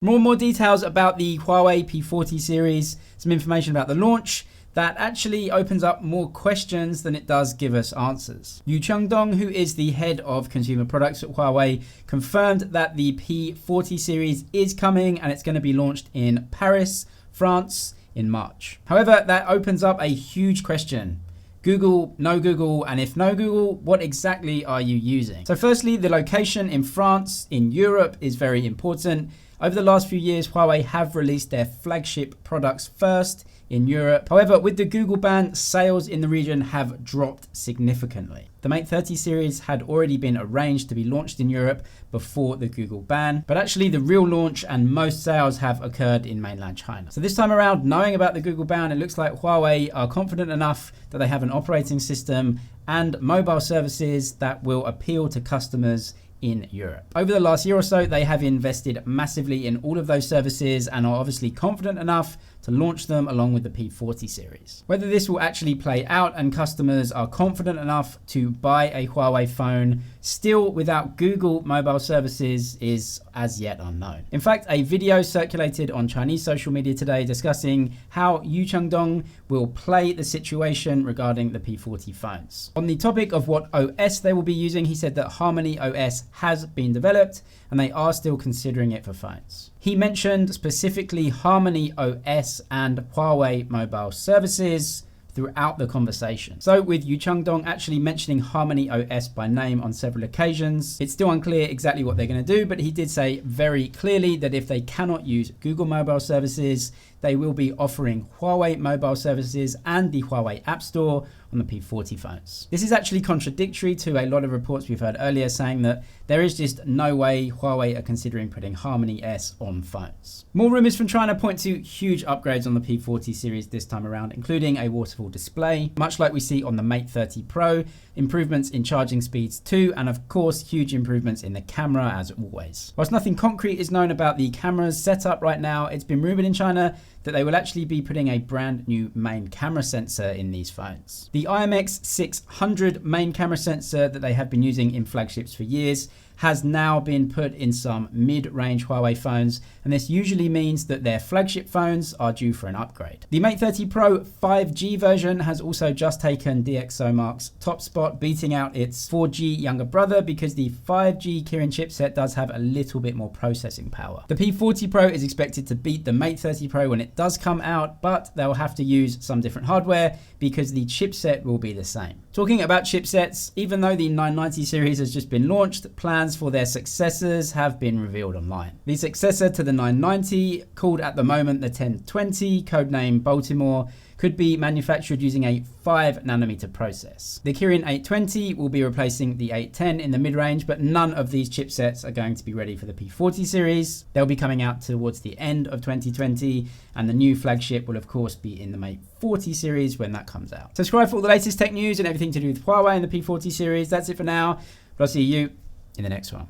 More details about the Huawei P40 series, some information about the launch that actually opens up more questions than it does give us answers. Yu Cheng Dong, who is the head of consumer products at Huawei, confirmed that the P40 series is coming and it's going to be launched in Paris, France in March. However, that opens up a huge question. Google, no Google, and if no Google, what exactly are you using? So firstly, the location in France, in Europe, is very important. Over the last few years, Huawei have released their flagship products first in Europe. However, with the Google ban, sales in the region have dropped significantly. The Mate 30 series had already been arranged to be launched in Europe before the Google ban, but actually the real launch and most sales have occurred in mainland China. So this time around, knowing about the Google ban, it looks like Huawei are confident enough that they have an operating system and mobile services that will appeal to customers in Europe. Over the last year or so, they have invested massively in all of those services and are obviously confident enough to launch them along with the P40 series. Whether this will actually play out and customers are confident enough to buy a Huawei phone still without Google mobile services is as yet unknown. In fact, a video circulated on Chinese social media today discussing how Yu Cheng Dong will play the situation regarding the P40 phones. On the topic of what OS they will be using, he said that Harmony OS has been developed and they are still considering it for phones. He mentioned specifically Harmony OS and Huawei mobile services throughout the conversation. So with Yu Cheng Dong actually mentioning Harmony OS by name on several occasions, it's still unclear exactly what they're going to do, but he did say very clearly that if they cannot use Google mobile services, they will be offering Huawei mobile services and the Huawei App Store on the P40 phones. This is actually contradictory to a lot of reports we've heard earlier saying that there is just no way Huawei are considering putting Harmony S on phones. More rumors from China point to huge upgrades on the P40 series this time around, including a waterfall display, much like we see on the Mate 30 Pro, improvements in charging speeds too, and of course, huge improvements in the camera as always. Whilst nothing concrete is known about the camera's setup right now, it's been rumored in China that they will actually be putting a brand new main camera sensor in these phones. The IMX600 main camera sensor that they have been using in flagships for years has now been put in some mid-range Huawei phones, and this usually means that their flagship phones are due for an upgrade. The Mate 30 Pro 5G version has also just taken DxOMark's top spot, beating out its 4G younger brother because the 5G Kirin chipset does have a little bit more processing power. The P40 Pro is expected to beat the Mate 30 Pro when it does come out, but they'll have to use some different hardware because the chipset will be the same. Talking about chipsets, even though the 990 series has just been launched, plans for their successors have been revealed online. The successor to the 990, called at the moment the 1020, codename Baltimore, could be manufactured using a 5nm process. The Kirin 820 will be replacing the 810 in the mid-range, but none of these chipsets are going to be ready for the P40 series. They'll be coming out towards the end of 2020, and the new flagship will of course be in the Mate 40 series when that comes out. Subscribe for all the latest tech news and everything to do with Huawei and the P40 series. That's it for now, but I'll see you in the next one.